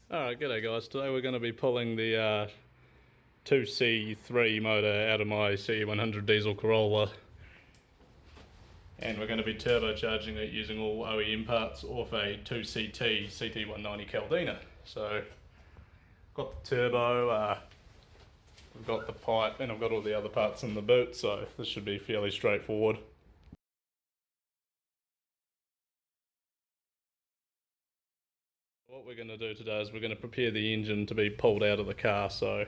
Alright, g'day guys. Today we're going to be pulling the 2C3 motor out of my CE100 Diesel Corolla, and we're going to be turbocharging it using all OEM parts off a 2CT CT190 Caldina. So, got the turbo, we've got the pipe, and I've got all the other parts in the boot, so this should be fairly straightforward. What we're going to do today is we're going to prepare the engine to be pulled out of the car, so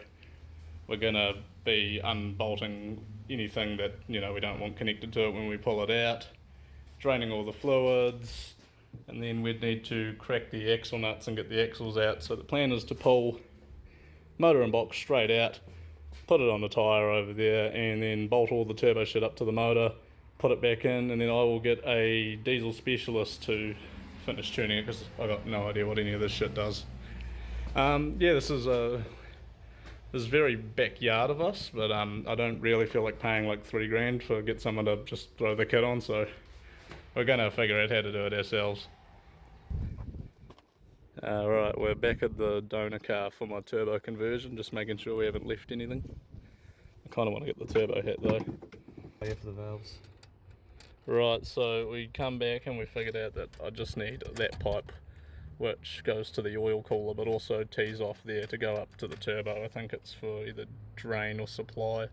we're going to be unbolting anything that we don't want connected to it when we pull it out, draining all the fluids, and then we'd need to crack the axle nuts and get the axles out. So the plan is to pull motor and box straight out, put it on the tyre over there, and then bolt all the turbo shit up to the motor, put it back in, and then I will get a diesel specialist to finish tuning it because I got no idea what any of this shit does. Yeah, this is very backyard of us, but I don't really feel like paying like $3 for get someone to just throw the kit on, so we're gonna figure out how to do it ourselves. Right, we're back at the donor car for my turbo conversion, just making sure we haven't left anything. I kind of want to get the turbo hat though. Yeah, for the valves. Right, so we come back and we figured out that I just need that pipe which goes to the oil cooler but also tees off there to go up to the turbo. I think it's for either drain or supply,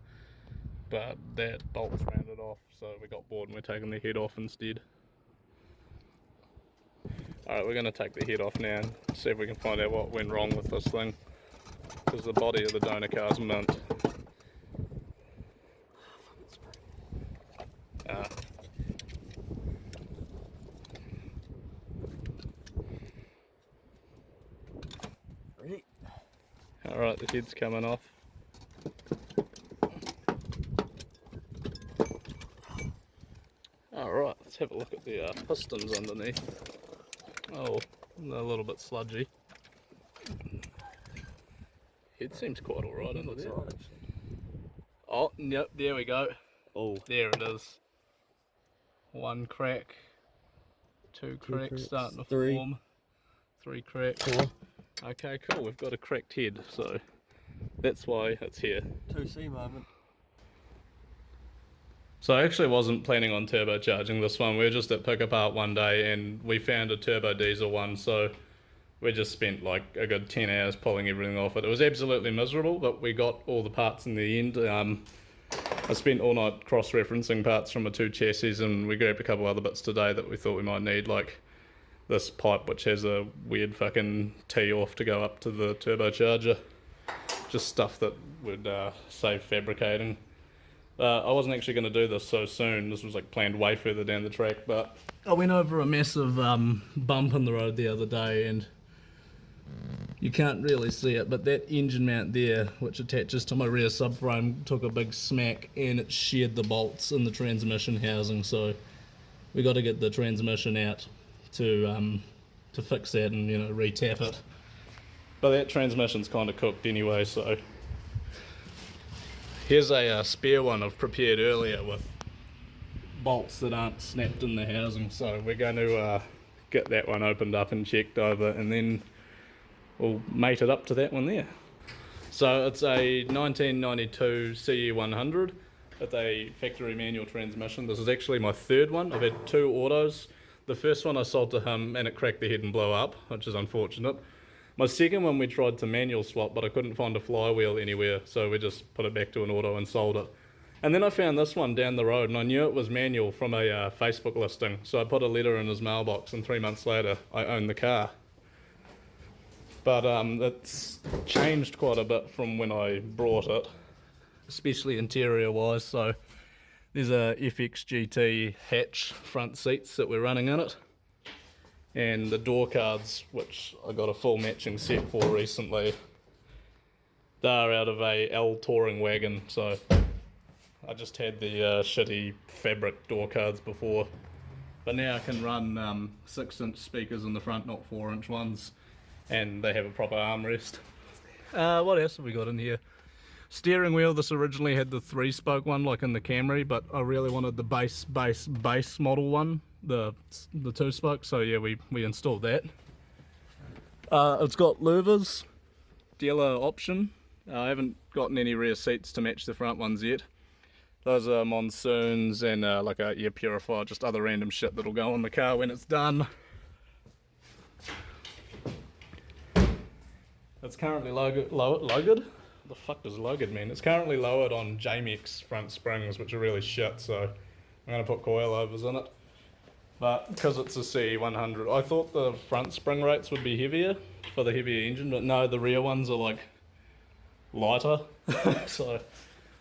but that bolt's rounded off, so we got bored and we're taking the head off instead. Alright, we're going to take the head off now and see if we can find out what went wrong with this thing, because the body of the donor car's mint. Alright, the head's coming off. Alright, let's have a look at the pistons underneath. Oh, they're a little bit sludgy. Head seems quite alright in there. Oh, yep, there we go. Oh, there it is. One crack, two cracks starting to form, three cracks. Four. Okay, cool, we've got a cracked head, so that's why it's here. 2C moment. So I actually wasn't planning on turbocharging this one. We were just at Pick Apart one day and we found a turbo diesel one, so we just spent like a good 10 hours pulling everything off it. It was absolutely miserable, but we got all the parts in the end. I spent all night cross-referencing parts from a 2 chassis, and we grabbed a couple other bits today that we thought we might need, like this pipe which has a weird fucking tee off to go up to the turbocharger. Just stuff that would save fabricating. I wasn't actually going to do this so soon. This was like planned way further down the track, but I went over a massive bump in the road the other day, and you can't really see it, but that engine mount there, which attaches to my rear subframe, took a big smack and it sheared the bolts in the transmission housing, so we got to get the transmission out to fix that and re-tap it. But that transmission's kind of cooked anyway, so here's a spare one I've prepared earlier with bolts that aren't snapped in the housing, so we're going to get that one opened up and checked over, and then we'll mate it up to that one there. So it's a 1992 CE100 with a factory manual transmission. This is actually my third one. I've had 2 autos. The first one I sold to him and it cracked the head and blew up, which is unfortunate. My second one we tried to manual swap, but I couldn't find a flywheel anywhere, so we just put it back to an auto and sold it. And then I found this one down the road, and I knew it was manual from a Facebook listing, so I put a letter in his mailbox, and 3 months later I owned the car. But it's changed quite a bit from when I brought it, especially interior wise. So there's a FX GT hatch front seats that we're running in it, and the door cards, which I got a full matching set for recently, they're out of a L touring wagon, so I just had the shitty fabric door cards before, but now I can run 6-inch speakers in the front, not 4-inch ones, and they have a proper armrest. What else have we got in here? Steering wheel. This originally had the 3-spoke one like in the Camry, but I really wanted the base model one, the 2-spoke, so yeah, we installed that. It's got louvers, dealer option. I haven't gotten any rear seats to match the front ones yet. Those are monsoons and like a air purifier, just other random shit that'll go on the car when it's done. It's currently lowered? The fuck does lowered mean? It's currently lowered on JMX front springs, which are really shit, so I'm going to put coilovers in it. But because it's a CE100, I thought the front spring rates would be heavier for the heavier engine, but no, the rear ones are like lighter. So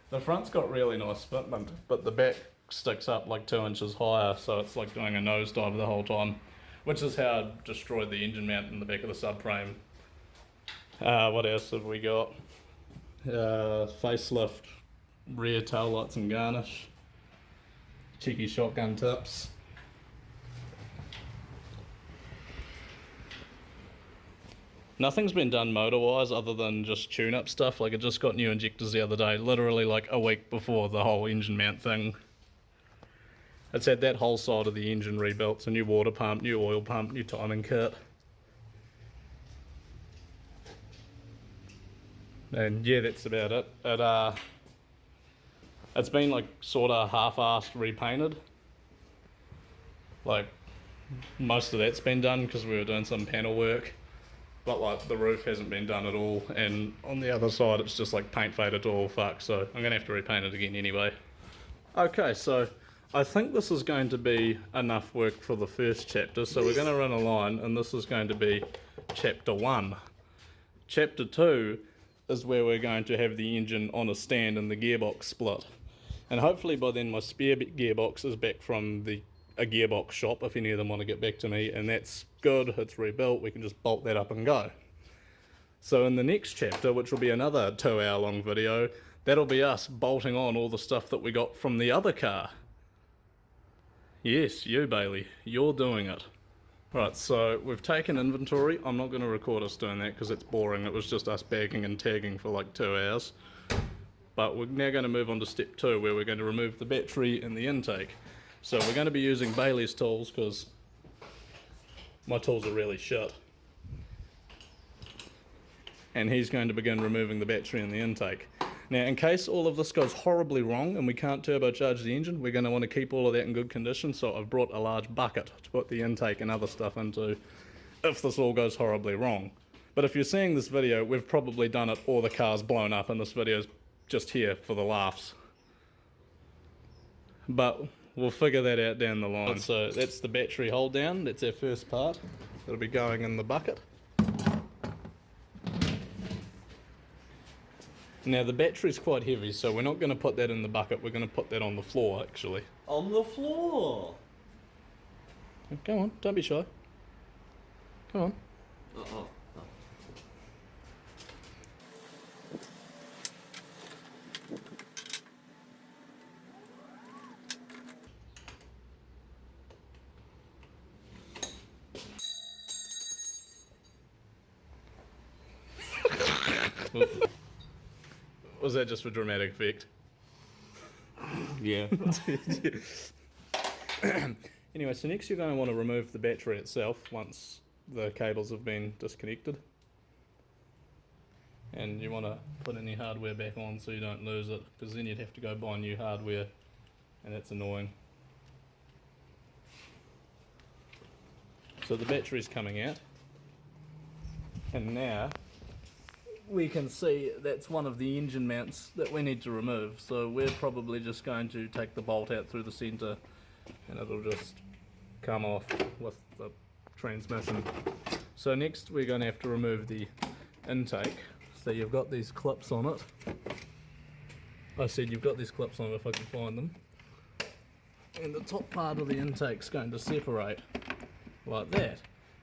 the front's got really nice fitment, but the back sticks up like 2 inches higher, so it's like doing a nosedive the whole time, which is how I destroyed the engine mount in the back of the subframe. What else have we got? Facelift, rear tail lights and garnish, cheeky shotgun tips. Nothing's been done motor-wise other than just tune-up stuff. Like, I just got new injectors the other day, literally like a week before the whole engine mount thing. It's had that whole side of the engine rebuilt. It's a new water pump, new oil pump, new timing kit. And yeah, that's about it. It's been like sort of half-assed repainted. Like, most of that's been done because we were doing some panel work. But like the roof hasn't been done at all, and on the other side it's just like paint faded to all fuck, so I'm gonna have to repaint it again anyway. Okay, so I think this is going to be enough work for the first chapter, so we're gonna run a line, and this is going to be chapter 1. Chapter 2 is where we're going to have the engine on a stand and the gearbox split. And hopefully by then my spare gearbox is back from a gearbox shop, if any of them want to get back to me, and that's good, it's rebuilt, we can just bolt that up and go. So in the next chapter, which will be another 2-hour long video, that'll be us bolting on all the stuff that we got from the other car. Yes, you Bailey, you're doing it. Right, so we've taken inventory. I'm not going to record us doing that because it's boring. It was just us bagging and tagging for like 2 hours. But we're now going to move on to step 2, where we're going to remove the battery and the intake. So we're going to be using Bailey's tools because my tools are really shit. And he's going to begin removing the battery and the intake. Now, in case all of this goes horribly wrong and we can't turbocharge the engine, we're going to want to keep all of that in good condition, so I've brought a large bucket to put the intake and other stuff into if this all goes horribly wrong. But if you're seeing this video, we've probably done it or the car's blown up and this video's just here for the laughs. But we'll figure that out down the line. So that's the battery hold down, that's our first part. It'll be going in the bucket. Now the battery's quite heavy, so we're not going to put that in the bucket, we're going to put that on the floor actually. On the floor? Go on, don't be shy. Come on. Uh-oh. Was that just for dramatic effect? Yeah. Anyway, so next you're going to want to remove the battery itself once the cables have been disconnected. And you want to put any hardware back on so you don't lose it, because then you'd have to go buy new hardware, and that's annoying. So the battery's coming out, and now we can see that's one of the engine mounts that we need to remove, so we're probably just going to take the bolt out through the centre and it'll just come off with the transmission. So next we're going to have to remove the intake. So you've got these clips on it. I said you've got these clips on it if I can find them. And the top part of the intake's going to separate like that.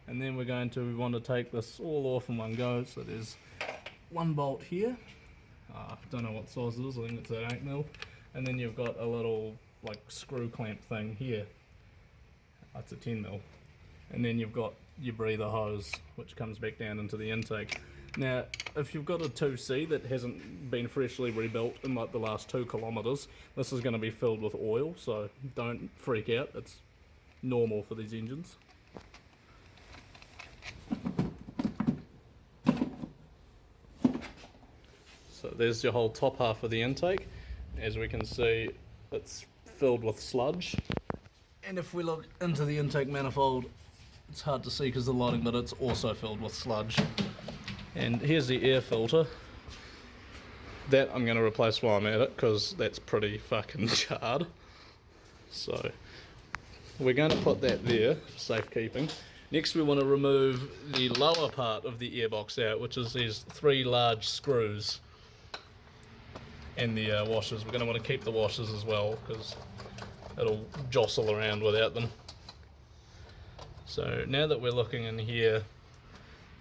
And then we're going to want to take this all off in one go. So there's one bolt here. I don't know what size it is, I think it's an 8mm. And then you've got a little like screw clamp thing here. That's a 10mm. And then you've got your breather hose which comes back down into the intake. Now if you've got a 2C that hasn't been freshly rebuilt in like the last 2 kilometres, this is going to be filled with oil, so don't freak out, it's normal for these engines. there's your whole top half of the intake. As we can see, it's filled with sludge. And if we look into the intake manifold, it's hard to see because of the lighting, but it's also filled with sludge. And here's the air filter. That I'm going to replace while I'm at it because that's pretty fucking charred. So we're going to put that there for safekeeping. Next we want to remove the lower part of the airbox out, which is these 3 large screws and the washers. We're going to want to keep the washers as well because it'll jostle around without them. So now that we're looking in here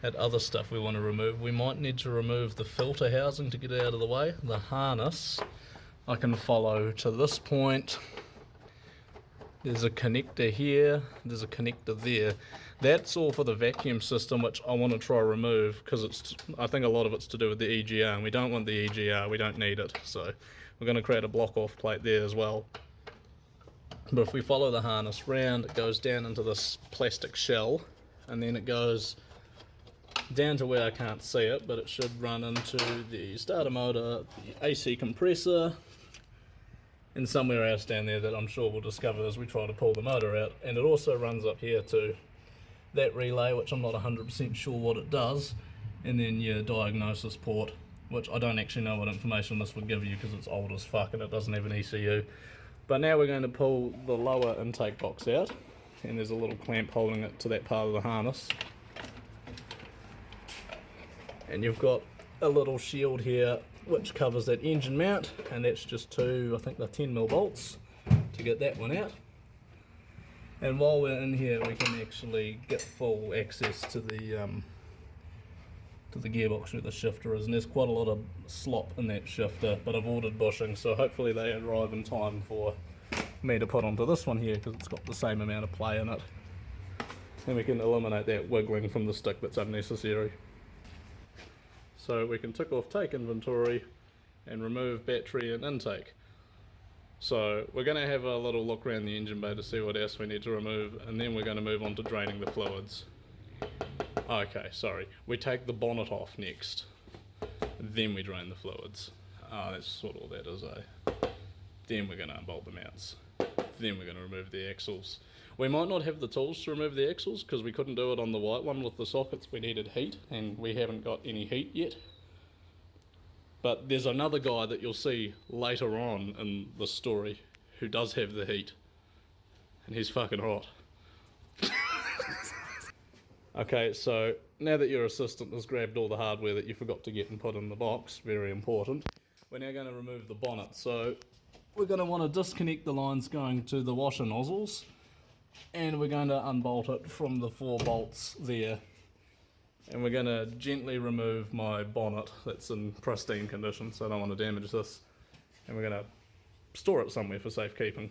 at other stuff we want to remove, we might need to remove the filter housing to get it out of the way. The harness I can follow to this point. There's a connector here, there's a connector there. That's all for the vacuum system, which I want to try remove because I think a lot of it's to do with the EGR, and we don't want the EGR, we don't need it. So we're going to create a block off plate there as well. But if we follow the harness round, it goes down into this plastic shell, and then it goes down to where I can't see it, but it should run into the starter motor, the AC compressor, and somewhere else down there that I'm sure we'll discover as we try to pull the motor out. And it also runs up here to that relay, which I'm not 100% sure what it does, and then your diagnosis port, which I don't actually know what information this would give you because it's old as fuck and it doesn't have an ECU. But now we're going to pull the lower intake box out, and there's a little clamp holding it to that part of the harness. And you've got a little shield here which covers that engine mount, and that's just 2, I think they're 10mm bolts to get that one out. And while we're in here we can actually get full access to the gearbox where the shifter is, and there's quite a lot of slop in that shifter, but I've ordered bushing, so hopefully they arrive in time for me to put onto this one here because it's got the same amount of play in it. And we can eliminate that wiggling from the stick that's unnecessary. So we can tick off take inventory and remove battery and intake. So we're going to have a little look around the engine bay to see what else we need to remove, and then we're going to move on to draining the fluids. Okay, sorry. We take the bonnet off next, then we drain the fluids. That's sort of all that is, eh? Then we're going to unbolt the mounts. Then we're going to remove the axles. We might not have the tools to remove the axles because we couldn't do it on the white one with the sockets. We needed heat, and we haven't got any heat yet. But there's another guy that you'll see later on in the story who does have the heat, and he's fucking hot. Okay, so now that your assistant has grabbed all the hardware that you forgot to get and put in the box, very important, we're now going to remove the bonnet. So we're going to want to disconnect the lines going to the washer nozzles, and we're going to unbolt it from the 4 bolts there. And we're going to gently remove my bonnet that's in pristine condition, so I don't want to damage this. And we're going to store it somewhere for safekeeping.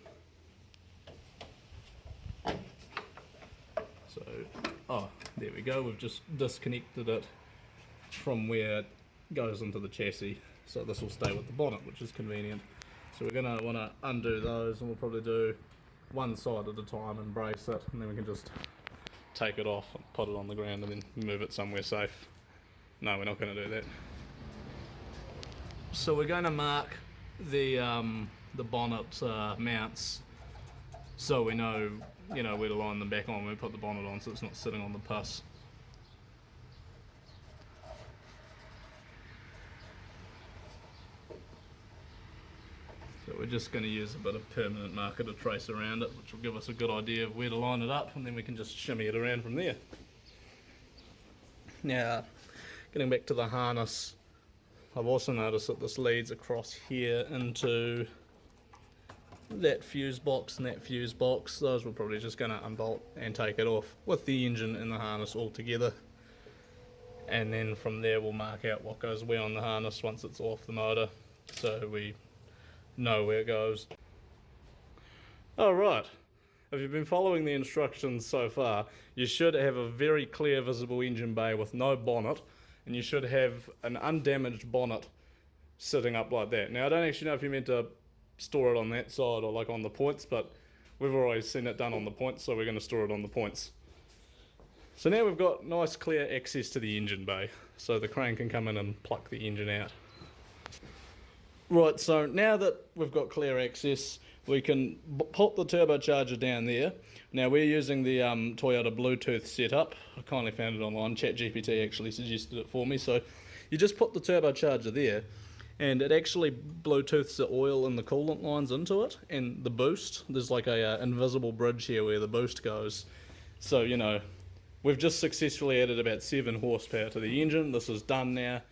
So, there we go, we've just disconnected it from where it goes into the chassis. So this will stay with the bonnet, which is convenient. So we're going to want to undo those, and we'll probably do one side at a time and brace it, and then we can just take it off and put it on the ground and then move it somewhere safe. No, we're not going to do that. So we're going to mark the bonnet mounts so we know, where to line them back on when we put the bonnet on, so it's not sitting on the puss. So we're just going to use a bit of permanent marker to trace around it, which will give us a good idea of where to line it up, and then we can just shimmy it around from there. Now, getting back to the harness, I've also noticed that this leads across here into that fuse box and that fuse box. Those we're probably just going to unbolt and take it off with the engine and the harness all together. And then from there we'll mark out what goes where on the harness once it's off the motor, so we know where it goes. Alright, if you've been following the instructions so far, you should have a very clear visible engine bay with no bonnet, and you should have an undamaged bonnet sitting up like that. Now I don't actually know if you're meant to store it on that side or like on the points, but we've always seen it done on the points, so we're going to store it on the points. So now we've got nice clear access to the engine bay, so the crane can come in and pluck the engine out. Right, so now that we've got clear access, we can put the turbocharger down there. Now we're using the Toyota Bluetooth setup. I kindly found it online. ChatGPT actually suggested it for me. So you just put the turbocharger there, and it actually Bluetooths the oil and the coolant lines into it, and the boost. There's like a invisible bridge here where the boost goes. So, you know, we've just successfully added about 7 horsepower to the engine. This is done now.